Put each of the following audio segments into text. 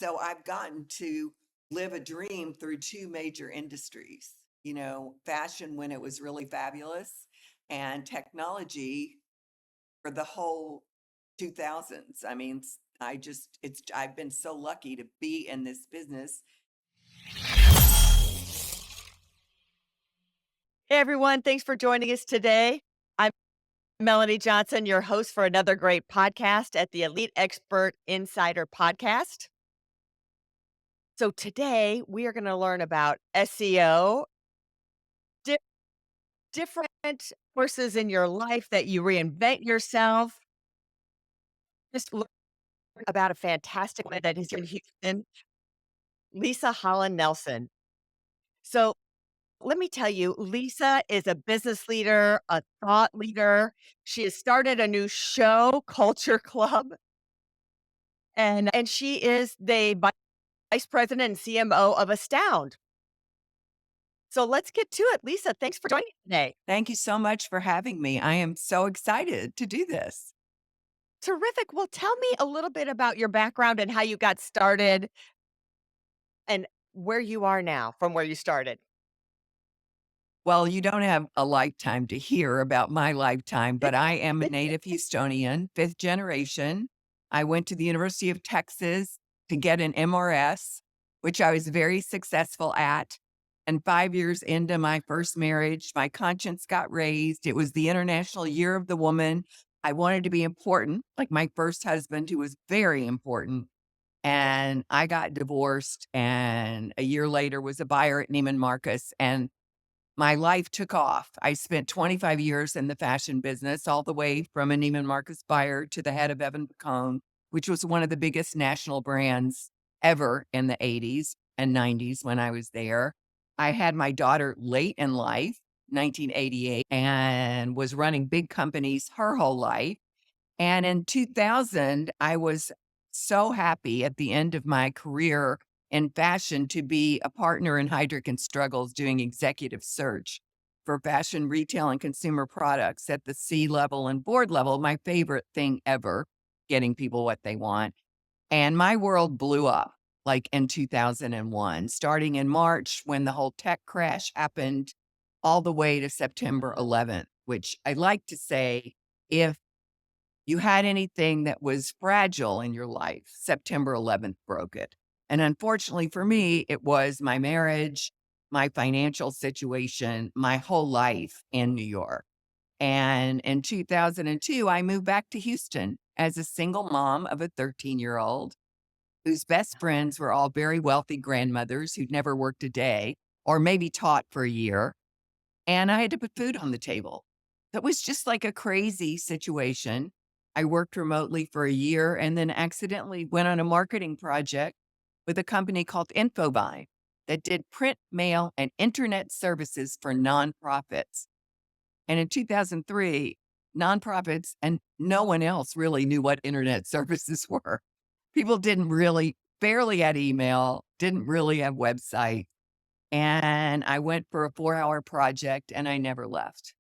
So I've gotten to live a dream through two major industries, fashion when it was really fabulous and technology for the whole 2000s. I mean, I've been so lucky to be in this business. Hey everyone, thanks for joining us today. I'm Melanie Johnson, your host for another great podcast at the Elite Expert Insider Podcast. So today we are going to learn about SEO, di- different courses in your life that you reinvent yourself. Just learn about a fantastic one that is in Houston, Leisa Holland Nelson. So let me tell you, Lisa is a business leader, a thought leader. She has started a new show, Culture Club, and she is the vice president and CMO of Astound. So let's get to it. Lisa, thanks for joining today. Thank you so much for having me. I am so excited to do this. Terrific. Well, tell me a little bit about your background and how you got started and where you are now from where you started. Well, you don't have a lifetime to hear about my lifetime, but I am a native Houstonian, fifth generation. I went to the University of Texas to get an MRS, which I was very successful at. And 5 years into my first marriage, my conscience got raised. It was the International Year of the Woman. I wanted to be important, like my first husband, who was very important. And I got divorced, and a year later was a buyer at Neiman Marcus. And my life took off. I spent 25 years in the fashion business, all the way from a Neiman Marcus buyer to the head of Evan Bacone, which was one of the biggest national brands ever in the 80s and 90s when I was there. I had my daughter late in life, 1988, and was running big companies her whole life. And in 2000, I was so happy at the end of my career in fashion to be a partner in Heidrick and Struggles doing executive search for fashion, retail, and consumer products at the C level and board level. My favorite thing ever, getting people what they want. And my world blew up like in 2001, starting in March when the whole tech crash happened, all the way to September 11th, which I like to say, if you had anything that was fragile in your life, September 11th broke it. And unfortunately for me, it was my marriage, my financial situation, my whole life in New York. And in 2002, I moved back to Houston as a single mom of a 13-year-old whose best friends were all very wealthy grandmothers who'd never worked a day or maybe taught for a year. And I had to put food on the table. That was just like a crazy situation. I worked remotely for a year and then accidentally went on a marketing project with a company called Infobuy that did print, mail, and internet services for nonprofits. And in 2003, nonprofits and no one else really knew what internet services were. People barely had email, didn't really have websites. And I went for a 4-hour project and I never left.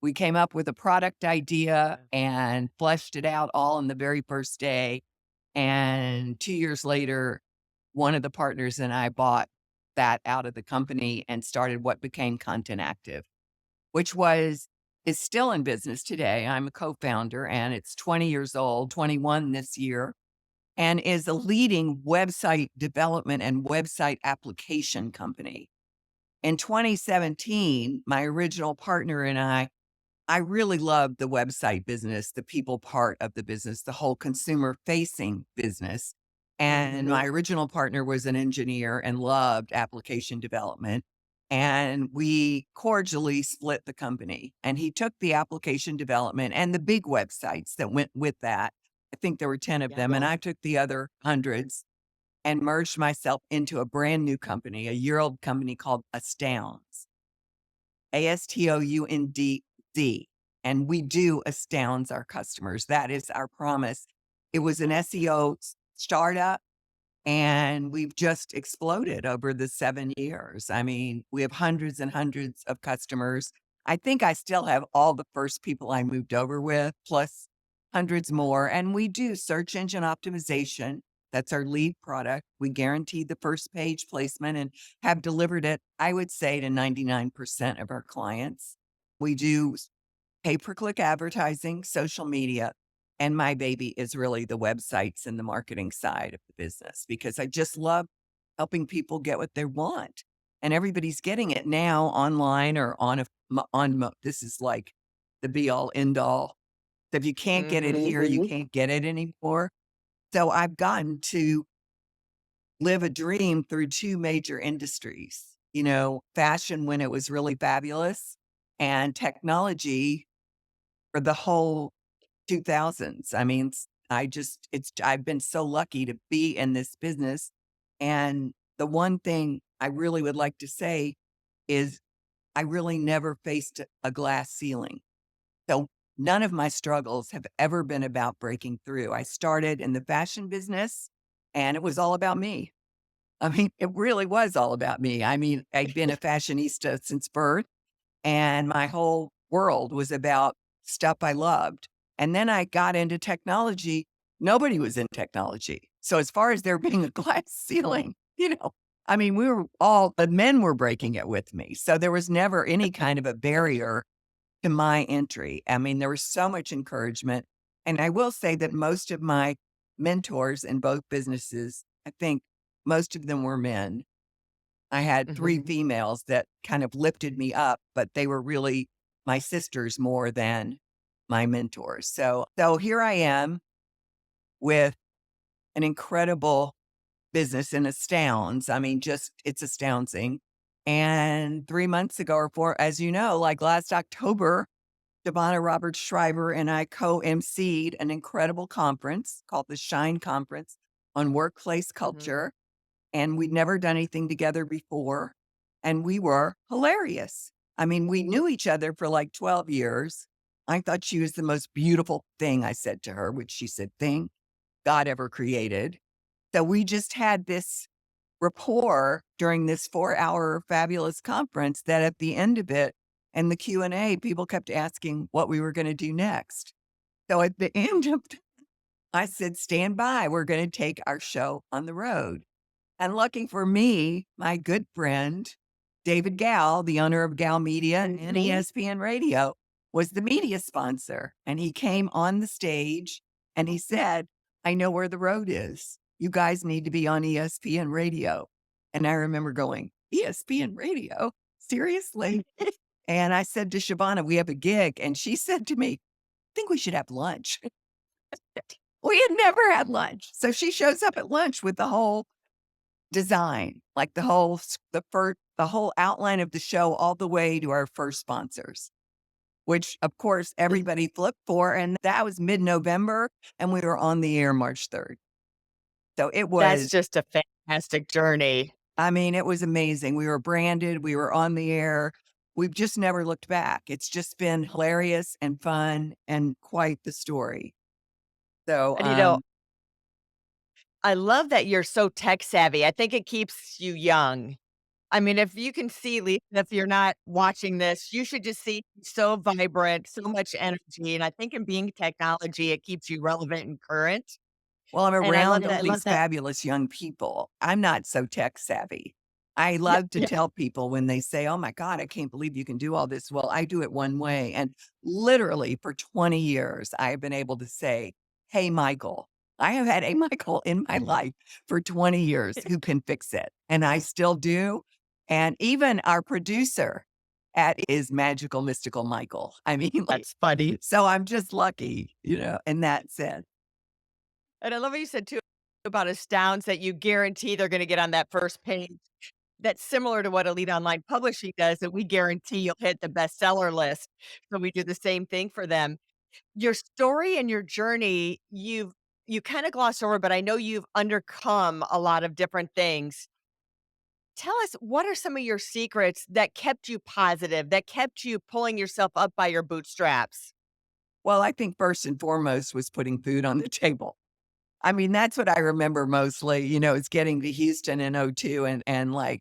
We came up with a product idea and fleshed it out all in the very first day. And 2 years later, one of the partners and I bought that out of the company and started what became Content Active, which is still in business today. I'm a co-founder and it's 20 years old, 21 this year, and is a leading website development and website application company. In 2017, my original partner and I really loved the website business, the people part of the business, the whole consumer facing business. And my original partner was an engineer and loved application development. And we cordially split the company. And he took the application development and the big websites that went with that. I think there were 10 of them. And I took the other hundreds and merged myself into a brand new company, a year-old company called Astounds, Astoundz. And we do astounds our customers. That is our promise. It was an SEO startup, and we've just exploded over the 7 years. I mean, we have hundreds and hundreds of customers. I think I still have all the first people I moved over with, plus hundreds more. And we do search engine optimization That's our lead product. We guarantee the first page placement and have delivered it, I would say, to 99% of our clients. We do pay-per-click advertising, social media, and my baby is really the websites and the marketing side of the business because I just love helping people get what they want. And everybody's getting it now online or this is like the be all end all. So if you can't get it here, you can't get it anymore. So I've gotten to live a dream through two major industries, fashion when it was really fabulous and technology for the whole 2000s. I mean, I've been so lucky to be in this business. And the one thing I really would like to say is I really never faced a glass ceiling. So none of my struggles have ever been about breaking through. I started in the fashion business and it was all about me. I mean, it really was all about me. I mean, I'd been a fashionista since birth and my whole world was about stuff I loved. And then I got into technology. Nobody was in technology. So as far as there being a glass ceiling, I mean, the men were breaking it with me. So there was never any kind of a barrier to my entry. I mean, there was so much encouragement. And I will say that most of my mentors in both businesses, I think most of them were men. I had three females that kind of lifted me up, but they were really my sisters more than my mentors. So here I am with an incredible business and astounds. I mean, it's astounding. And 3 months ago or four, as you know, like last October, Shavonna Roberts Schreiber and I co-emceed an incredible conference called the Shine Conference on workplace culture. And we'd never done anything together before. And we were hilarious. I mean, we knew each other for like 12 years. I thought she was the most beautiful thing, I said to her, which she said, thing God ever created. So we just had this rapport during this 4-hour fabulous conference that at the end of it and the Q&A, people kept asking what we were going to do next. So at the end of I said, stand by. We're going to take our show on the road. And lucky for me, my good friend, David Gal, the owner of Gal Media and ESPN Radio, was the media sponsor. And he came on the stage and he said, I know where the road is. You guys need to be on ESPN Radio. And I remember going, ESPN Radio? Seriously? And I said to Shavonna, we have a gig. And she said to me, I think we should have lunch. We had never had lunch. So she shows up at lunch with the whole design, like the whole outline of the show all the way to our first sponsors, which of course everybody flipped for. And that was mid-November and we were on the air March 3rd. So That's just a fantastic journey. I mean, it was amazing. We were branded, we were on the air. We've just never looked back. It's just been hilarious and fun and quite the story. So, And I love that you're so tech savvy. I think it keeps you young. I mean, if you can see, Lisa, if you're not watching this, you should just see so vibrant, so much energy. And I think in being technology, it keeps you relevant and current. well, I'm And I around love all that. these fabulous young people. I'm not so tech savvy. I Yeah, love to yeah. tell people when they say, oh my God, I can't believe you can do all this. Well, I do it one way. And literally for 20 years, I have been able to say, hey, Michael, I have had a Michael in my life for 20 years who can fix it. And I still do. And even our producer is magical, mystical Michael. I mean, like, That's funny. so I'm just lucky, in that sense. And I love what you said too about astounds that you guarantee they're going to get on that first page. That's similar to what Elite Online Publishing does, that we guarantee you'll hit the bestseller list. So we do the same thing for them. Your story and your journey, you kind of gloss over, but I know you've undercome a lot of different things. Tell us, what are some of your secrets that kept you positive, that kept you pulling yourself up by your bootstraps? Well, I think first and foremost was putting food on the table. I mean, that's what I remember mostly, is getting to Houston in '02 and like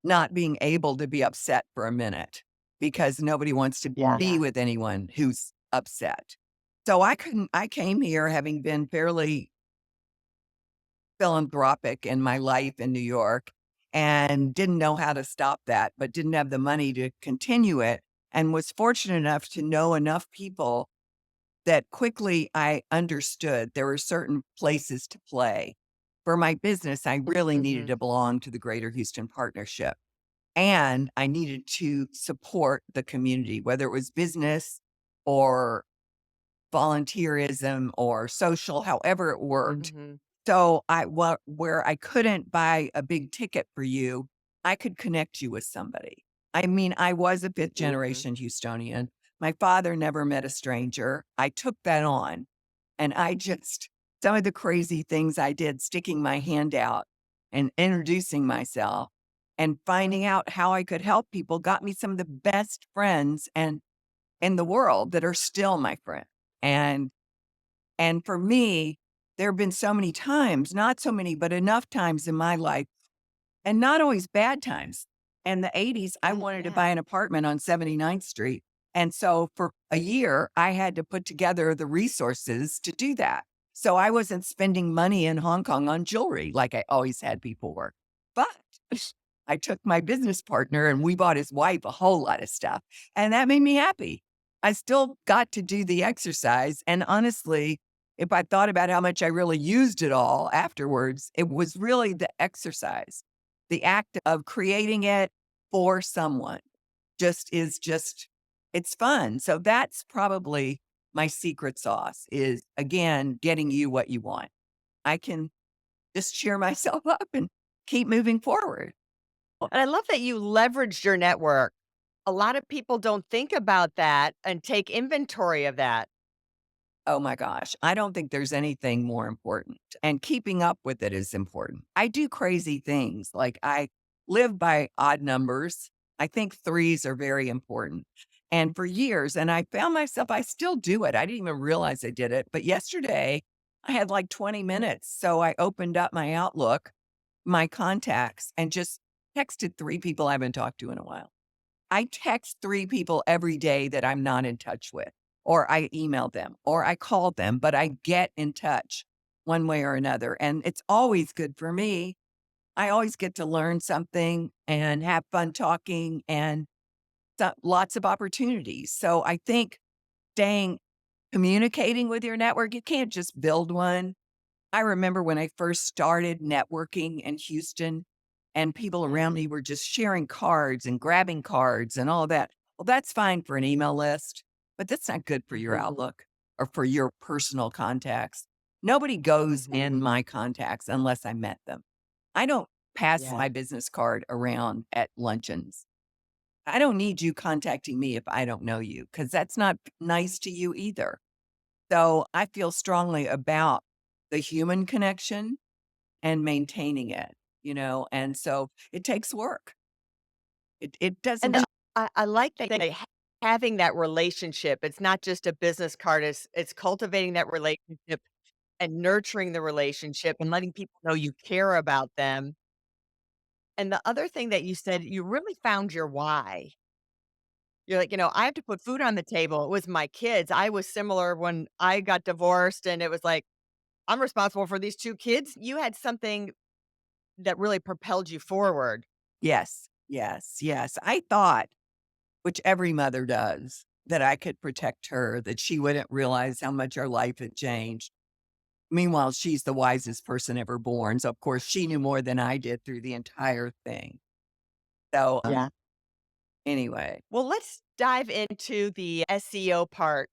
not being able to be upset for a minute because nobody wants to be with anyone who's upset. So I came here having been fairly philanthropic in my life in New York and didn't know how to stop that, but didn't have the money to continue it, and was fortunate enough to know enough people that quickly I understood there were certain places to play. For my business, I really needed Mhm. to belong to the Greater Houston Partnership, and I needed to support the community, whether it was business or volunteerism or social, however it worked. Mhm. So where I couldn't buy a big ticket for you, I could connect you with somebody. I mean, I was a fifth Mhm. generation Houstonian. My father never met a stranger. I took that on, and I just some of the crazy things I did, sticking my hand out and introducing myself and finding out how I could help people, got me some of the best friends and in the world that are still my friends. And and for me, there have been so many times, not so many, but enough times in my life, and not always bad times. In the '80s, I wanted to Yeah. buy an apartment on 79th Street. And so for a year, I had to put together the resources to do that. So I wasn't spending money in Hong Kong on jewelry like I always had people work. But I took my business partner and we bought his wife a whole lot of stuff. And that made me happy. I still got to do the exercise. And honestly, if I thought about how much I really used it all afterwards, it was really the exercise. The act of creating it for someone just it's fun. So that's probably my secret sauce is, again, getting you what you want. I can just cheer myself up and keep moving forward. And I love that you leveraged your network. A lot of people don't think about that and take inventory of that. Oh my gosh, I don't think there's anything more important, and keeping up with it is important. I do crazy things, like I live by odd numbers. I think threes are very important. And for years, and I found myself, I still do it. I didn't even realize I did it. But yesterday, I had like 20 minutes. So I opened up my Outlook, my contacts, and just texted three people I haven't talked to in a while. I text 3 people every day that I'm not in touch with, or I email them, or I call them, but I get in touch one way or another, and it's always good for me. I always get to learn something and have fun talking and lots of opportunities. So I think staying communicating with your network, you can't just build one. I remember when I first started networking in Houston and people around me were just sharing cards and grabbing cards and all that. Well, that's fine for an email list, but that's not good for your Mhm. Outlook or for your personal contacts. Nobody goes Mhm. in my contacts unless I met them. I don't pass Yeah. my business card around at luncheons. I don't need you contacting me if I don't know you because that's not nice to you either. So I feel strongly about the human connection and maintaining it, and so it takes work. It doesn't And just I like that having that relationship. It's not just a business card, it's cultivating that relationship and nurturing the relationship and letting people know you care about them. And the other thing that you said, you really found your why. You're like, I have to put food on the table. It was my kids. I was similar when I got divorced and it was like, I'm responsible for these 2 kids. You had something that really propelled you forward. yes, yes, yes. I thought, which every mother does, that I could protect her, that she wouldn't realize how much our life had changed. Meanwhile, she's the wisest person ever born, so of course she knew more than I did through the entire thing. So, Yeah. anyway. Well, let's dive into the SEO part.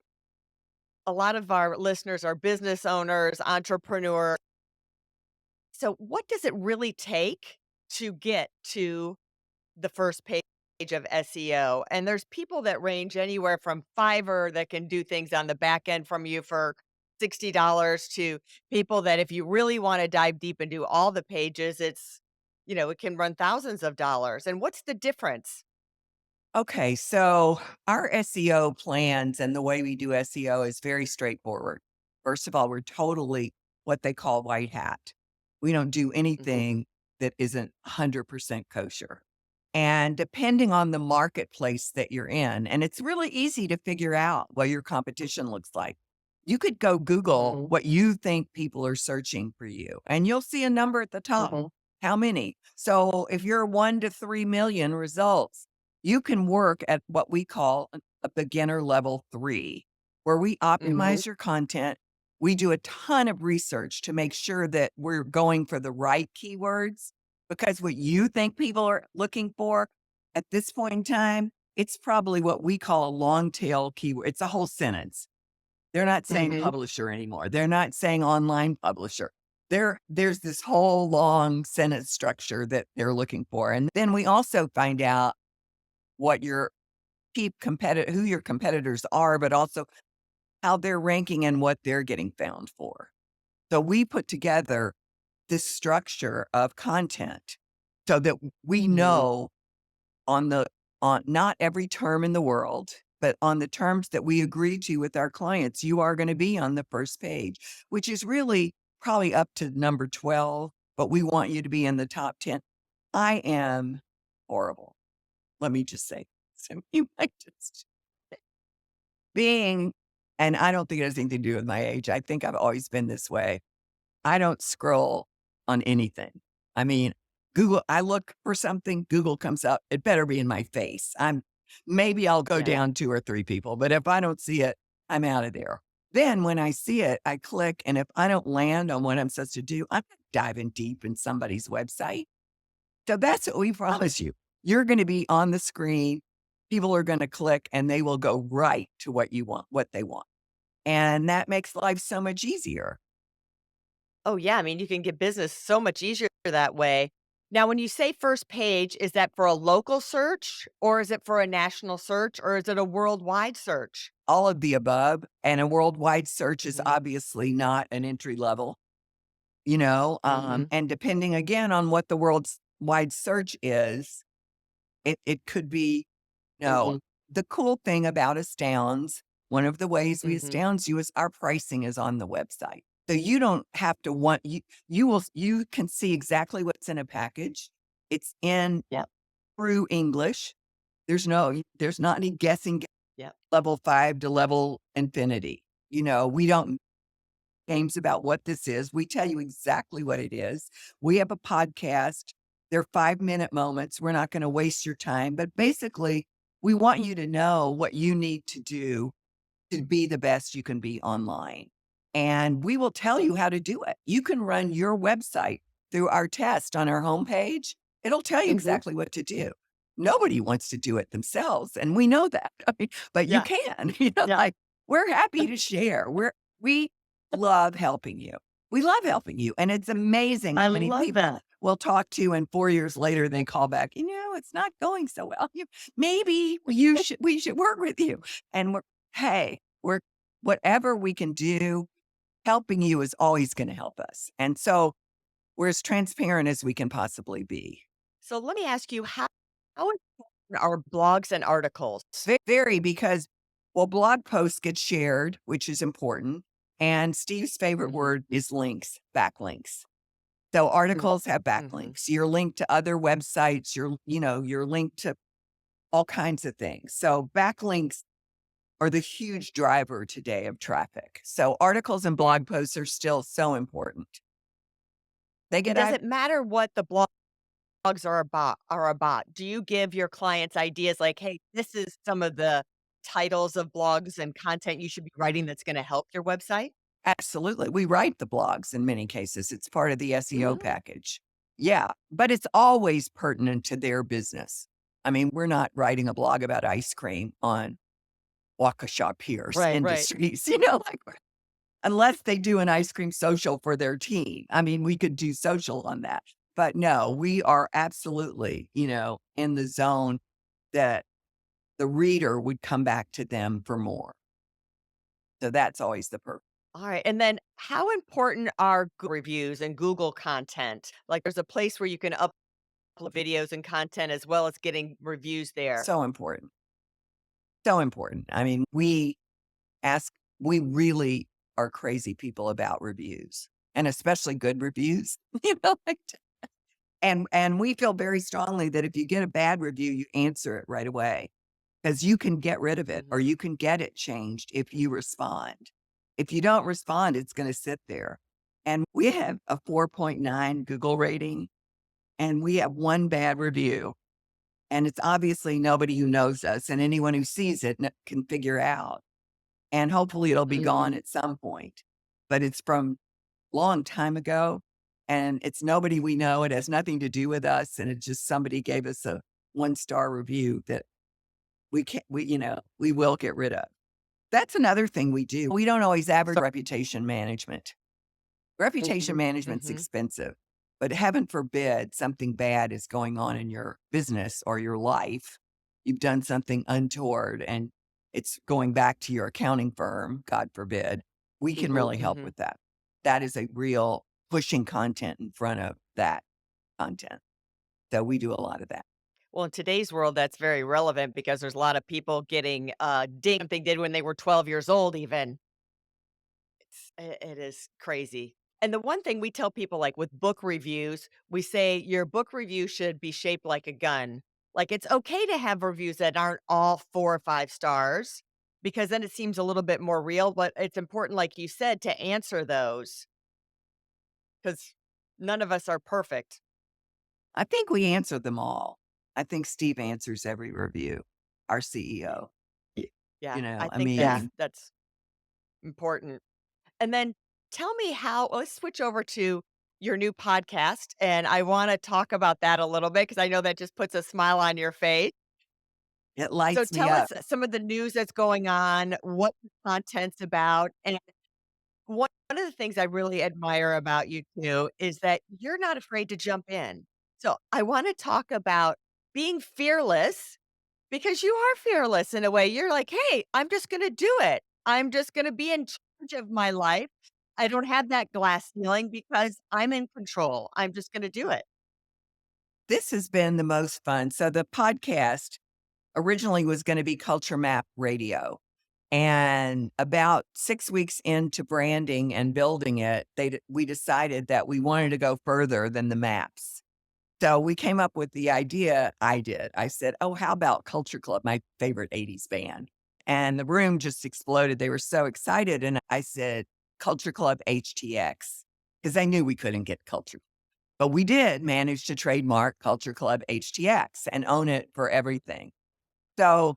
A lot of our listeners are business owners, entrepreneurs. So, what does it really take to get to the first page of SEO? And there's people that range anywhere from Fiverr that can do things on the back end from you for $60 to people that if you really want to dive deep and do all the pages, it can run thousands of dollars. And what's the difference? Okay, so our SEO plans and the way we do SEO is very straightforward. First of all, we're totally what they call white hat. We don't do Mhm. anything that isn't 100% kosher. And depending on the marketplace that you're in, and it's really easy to figure out what your competition looks like. You could go Google Mhm. what you think people are searching for you, and you'll see a number at the top. Mhm. How many? So if you're 1 to 3 million results, you can work at what we call a beginner level 3, where we Mhm. optimize your content. We do a ton of research to make sure that we're going for the right keywords, because what you think people are looking for at this point in time, it's probably what we call a long tail keyword. It's a whole sentence. They're not saying Mhm. publisher anymore. They're not saying online publisher. There's this whole long sentence structure that they're looking for. And then we also find out what your who your competitors are, but also how they're ranking and what they're getting found for. So we put together this structure of content so that we Mhm. know on the on not every term in the world, but on the terms that we agree to with our clients, you are gonna be on the first page, which is really probably up to number 12, but we want you to be in the top 10. I am horrible. Let me just say, so you might just being and I don't think it has anything to do with my age. I think I've always been this way. I don't scroll on anything. I mean, I look for something, Google comes up, it better be in my face. Maybe I'll go Yeah. down 2 or 3 people, but if I don't see it, I'm out of there. Then when I see it, I click, and if I don't land on what I'm supposed to do, I'm not diving deep in somebody's website. So that's what we promise you. You're gonna be on the screen, people are gonna click, and they will go right to what they want. And that makes life so much easier. Oh, yeah, I mean, you can get business so much easier that way. Now, when you say first page, is that for a local search, or is it for a national search, or is it a worldwide search? All of the above, and a worldwide search is Mhm. obviously not an entry level, Mhm. and depending again on what the world's wide search is, it could be no. Mhm. The cool thing about Astounds, one of the ways we Mhm. astounds you is our pricing is on the website. So you don't have to you can see exactly what's in a package. It's in Yep. true English. There's not any guessing Yep. level 5 to level infinity. We don't games about what this is. We tell you exactly what it is. We have a podcast. They're 5-minute moments. We're not going to waste your time, but basically, we want you to know what you need to do to be the best you can be online. And we will tell you how to do it. You can run your website through our test on our homepage. It'll tell you Mhm. exactly what to do. Nobody wants to do it themselves, and we know that. I mean, but you Yeah. can. Yeah. Like we're happy to share. We love helping you. We love helping you, and it's amazing I how many love people that. we'll talk to, and 4 years later they call back. It's not going so well. Maybe we should work with you, and we're whatever we can do, helping you is always gonna help us, and so we're as transparent as we can possibly be. So let me ask you, how important are blogs and articles? Very because, well, blog posts get shared, which is important, and Steve's favorite Mhm. word is links, backlinks. So Mm. articles have Mhm. backlinks. You're linked to other websites, you're linked to all kinds of things. So backlinks are the huge driver today of traffic. So articles and blog posts are still so important. They And get does I it matter what the blogs are about? Do you give your clients ideas like, "Hey, this is some of the titles of blogs and content you should be writing that's gonna help your website?" Absolutely. We write the blogs in many cases. It's part of the SEO Mhm. package. Yeah, but it's always pertinent to their business. I mean, we're not writing a blog about ice cream on Waukesha Pierce Right, right. Industries, like unless they do an ice cream social for their team. I mean, we could do social on that. But no, we are absolutely, in the zone that the reader would come back to them for more. So that's always the purpose. Alright, and then how important are reviews and Google content? Like, there's a place where you can upload videos and content as well as getting reviews there. So important. So important. I mean, ask, we really are crazy people about reviews and especially good reviews, like, and we feel very strongly that if you get a bad review, you answer it right away because you can get rid of it or Mhm. you can get it changed if you respond. If you don't respond, it's going to sit there. And we have a 4.9 Google rating, and we have one bad review. And it's obviously nobody who knows us, and anyone who sees it can figure out. And hopefully it'll be gone at some point. But it's from long time ago, and it's nobody we know. It has nothing to do with us, and it's just somebody gave us a 1-star review that we will get rid of. That's another thing we do. We don't always advertise reputation management. Reputation management's Mhm. expensive, but heaven forbid something bad is going on in your business or your life. You've done something untoward and it's going back to your accounting firm, God forbid. We can really help Mhm. with that. That is a real pushing content in front of that content. So we do a lot of that. Well, in today's world, that's very relevant because there's a lot of people getting, dinged something did when they were 12 years old even. It is crazy. And the one thing we tell people, like, with book reviews, we say your book review should be shaped like a gun. Like, it's okay to have reviews that aren't all 4 or 5 stars because then it seems a little bit more real, but it's important, like you said, to answer those because none of us are perfect. I think we answer them all. I think Steve answers every review, our CEO. Y- Yeah, I I think mean, that's important. And then tell me how let's switch over to your new podcast, and I wanna talk about that a little bit because I know that just puts a smile on your face. it So lights me tell us up. some of the news that's going on, what the content's about, and one of the things I really admire about you too is that you're not afraid to jump in. So I wanna talk about being fearless because you are fearless in a way. You're like, "Hey, I'm just gonna do it. I'm just gonna be in charge of my life. I don't have that glass ceiling because I'm in control. I'm just gonna do it." This has been the most fun. So the podcast originally was going to be Culture Map Radio. And about 6 weeks into branding and building it, we decided that we wanted to go further than the maps. So we came up with the idea. I did. I said, "Oh, how about Culture Club, my favorite 80s band?" And the room just exploded. They were so excited. And I said, "Culture Club HTX," because I knew we couldn't get Culture. But we did manage to trademark Culture Club HTX and own it for everything. So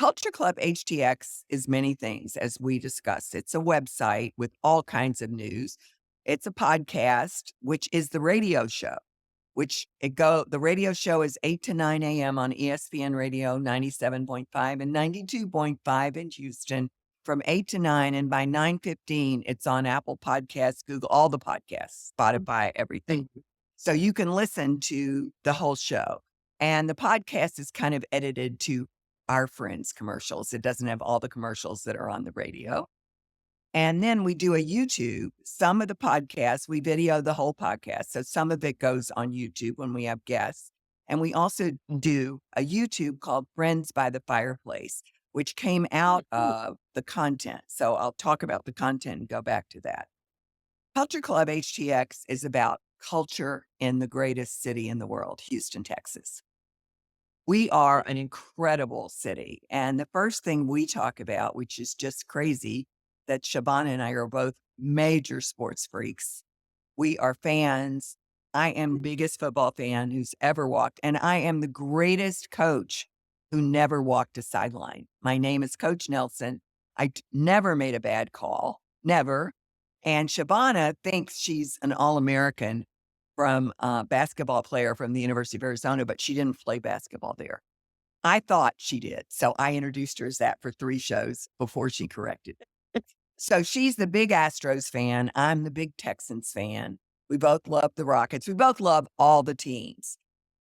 Culture Club HTX is many things, as we discussed. It's a website with all kinds of news. It's a podcast, which is the radio show, the radio show is 8 to 9 a.m. on ESPN Radio 97.5 and 92.5 in Houston from 8 to 9. And by 9:15, it's on Apple Podcasts, Google, all the podcasts, Spotify, everything. So you can listen to the whole show. And the podcast is kind of edited to our friends' commercials. It doesn't have all the commercials that are on the radio. And then we do a YouTube. Some of the podcasts, we video the whole podcast. So some of it goes on YouTube when we have guests. And we also do a YouTube called Friends by the Fireplace, which came out of the content. So I'll talk about the content and go back to that. Culture Club HTX is about culture in the greatest city in the world, Houston, Texas. We are an incredible city. And the first thing we talk about, which is just crazy, that Shabana and I are both major sports freaks. We are fans. I am the biggest football fan who's ever walked, and I am the greatest coach who never walked a sideline. My name is Coach Nelson. Never made a bad call, never. And Shabana thinks she's an All-American from a basketball player from the University of Arizona, but she didn't play basketball there. I thought she did. So I introduced her as that for 3 shows before she corrected it. So she's the big Astros fan. I'm the big Texans fan. We both love the Rockets. We both love all the teams.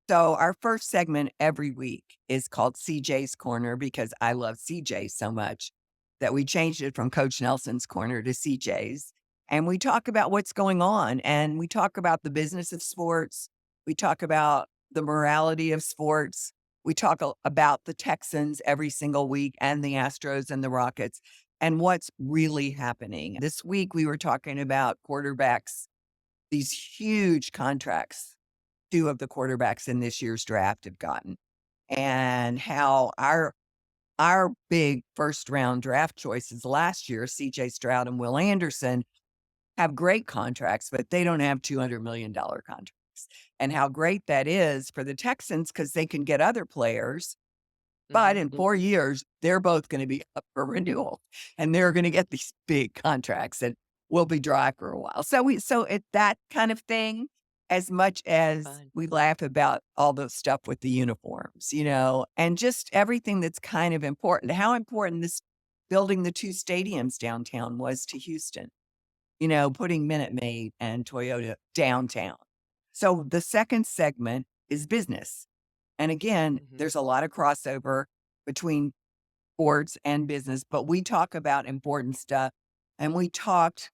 So our first segment every week is called CJ's Corner because I love CJ so much that we changed it from Coach Nelson's Corner to CJ's. And we talk about what's going on and we talk about the business of sports. We talk about the morality of sports. We talk about the Texans every single week and the Astros and the Rockets and what's really happening. This week, we were talking about quarterbacks, these huge contracts 2 of the quarterbacks in this year's draft have gotten, and how our our big first round draft choices last year, CJ Stroud and Will Anderson, have great contracts, but they don't have $200 million contracts. And how great that is for the Texans because they can get other players. But in 4 years, they're both going to be up for renewal and they're going to get these big contracts and we'll be dry for a while. So it's that kind of thing, as much as Fun. we laugh about all the stuff with the uniforms, and just everything that's kind of important. How important this building the 2 stadiums downtown was to Houston, putting Minute Maid and Toyota downtown. So the second segment is business. And again, there's a lot of crossover between sports and business, but we talk about important stuff. And we talked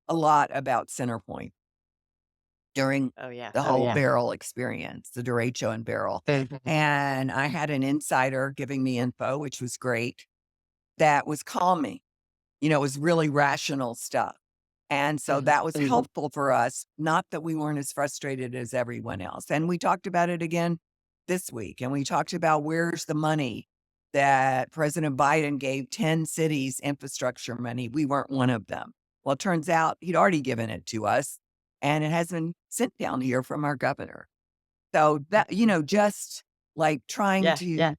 a lot about Centerpoint during Oh, yeah. the whole Barrel experience, the derecho and Barrel. And I had an insider giving me info, which was great. That was calming. It was really rational stuff. And so that was helpful for us, not that we weren't as frustrated as everyone else. And we talked about it again this week. And we talked about where's the money that President Biden gave 10 cities infrastructure money. We weren't one of them. Well, it turns out he'd already given it to us and it has been sent down here from our governor. So that, just like trying to,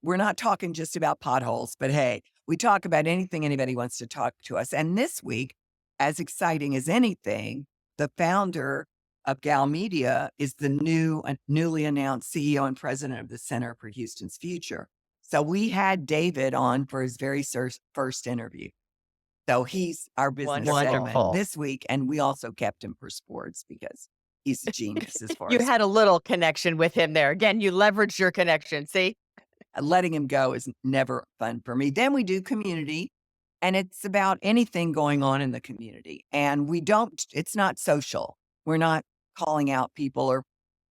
we're not talking just about potholes, but hey, we talk about anything anybody wants to talk to us. And this week, as exciting as anything, the founder of Gal Media is the newly announced CEO and president of the Center for Houston's Future. So we had David on for his very first interview. So he's our business segment this week. And we also kept him for sports because he's a genius as far You as had a little connection with him there. Again, you leveraged your connection. See? letting him go is never fun for me. Then we do community, and it's about anything going on in the community. And it's not social. We're not calling out people or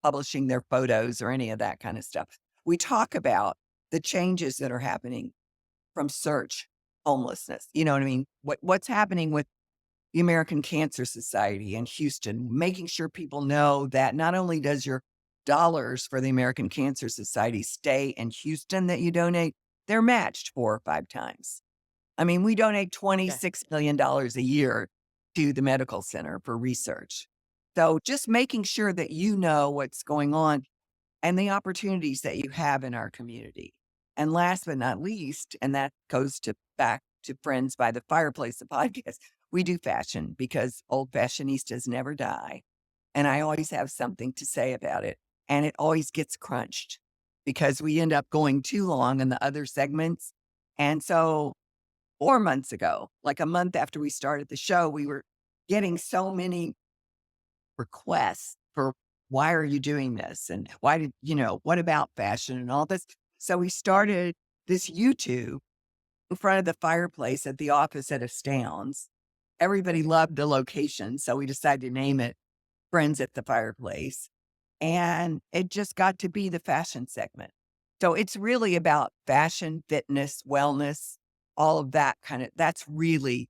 publishing their photos or any of that kind of stuff. We talk about the changes that are happening from search homelessness. You know what I mean? What's happening with the American Cancer Society in Houston, making sure people know that not only does your dollars for the American Cancer Society stay in Houston that you donate, they're matched 4 or 5 times. I mean, we donate $26 million a year to the medical center for research. So just making sure that you know what's going on and the opportunities that you have in our community. And last but not least, and that goes back to Friends by the Fireplace, the podcast, we do fashion because old fashionistas never die. And I always have something to say about it. And it always gets crunched because we end up going too long in the other segments. And so 4 months ago, like a month after we started the show, we were getting so many requests for why are you doing this? And what about fashion and all this? So we started this YouTube in front of the fireplace at the office at Astounds. Everybody loved the location. So we decided to name it Friends at the Fireplace. And it just got to be the fashion segment. So it's really about fashion, fitness, wellness, all of that that's really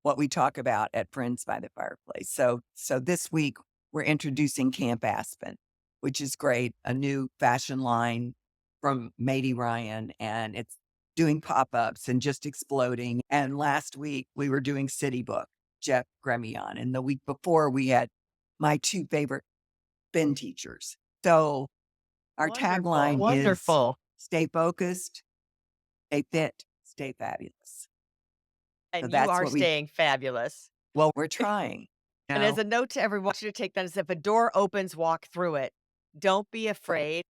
what we talk about at Friends by the Fireplace. So this week we're introducing Camp Aspen, which is great, a new fashion line from Mady Ryan, and it's doing pop-ups and just exploding. And last week we were doing City Book, Jeff Gremion. And the week before we had my 2 favorite spin teachers. So our tagline is stay focused, stay fit, stay fabulous. So And you that's are what staying fabulous. we're trying. And as a note to everyone, I want you to take that as if a door opens, walk through it. Don't be afraid.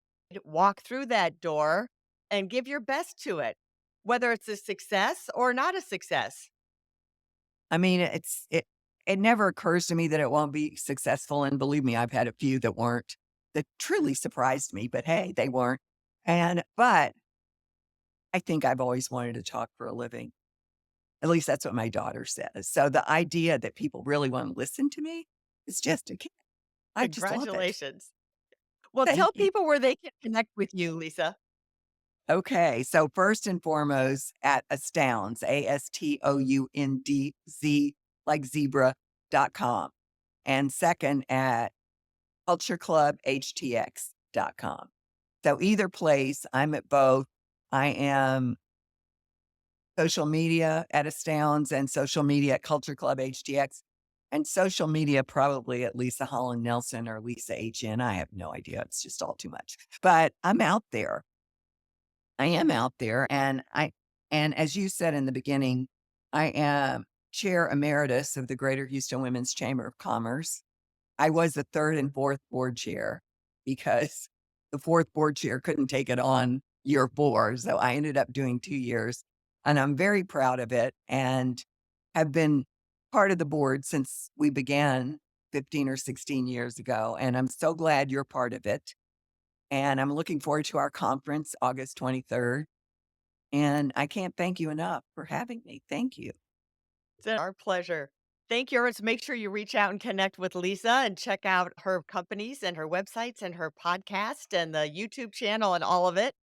Walk through that door and give your best to it, whether it's a success or not a success. I mean, it never occurs to me that it won't be successful. And believe me, I've had a few that weren't, that truly surprised me, but hey, they weren't. But I think I've always wanted to talk for a living. At least that's what my daughter says. So the idea that people really want to listen to me is just a kid. I just love it. Congratulations. Well, Thank tell you. people where they can connect with you, Leisa. Okay. So first and foremost at Astounds, ASTOUNDZ, like zebra.com. And second at cultureclubhtx.com. So either place, I'm at both. I am social media at Astounds and social media at Culture Club HDX and social media probably at Leisa Holland Nelson or Lisa HN. I have no idea. It's just all too much. But I'm out there. I am out there. And as you said in the beginning, I am chair emeritus of the Greater Houston Women's Chamber of Commerce. I was the third and fourth board chair because the fourth board chair couldn't take it on year 4. So I ended up doing 2 years and I'm very proud of it and have been part of the board since we began 15 or 16 years ago. And I'm so glad you're part of it. And I'm looking forward to our conference, August 23rd. And I can't thank you enough for having me. Thank you. It's our pleasure. Thank you. Make sure you reach out and connect with Lisa and check out her companies and her websites and her podcast and the YouTube channel and all of it.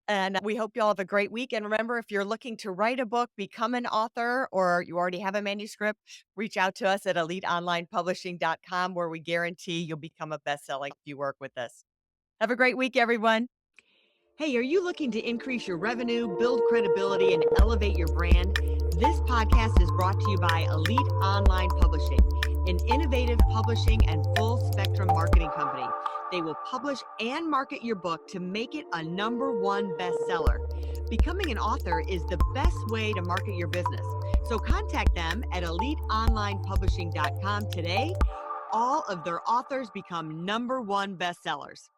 And we hope you all have a great week. And remember, if you're looking to write a book, become an author, or you already have a manuscript, reach out to us at eliteonlinepublishing.com, where we guarantee you'll become a bestseller if you work with us. Have a great week, everyone. Hey, are you looking to increase your revenue, build credibility, and elevate your brand? This podcast is brought to you by Elite Online Publishing, an innovative publishing and full spectrum marketing company. They will publish and market your book to make it a #1 bestseller. Becoming an author is the best way to market your business. So contact them at eliteonlinepublishing.com today. All of their authors become #1 bestsellers.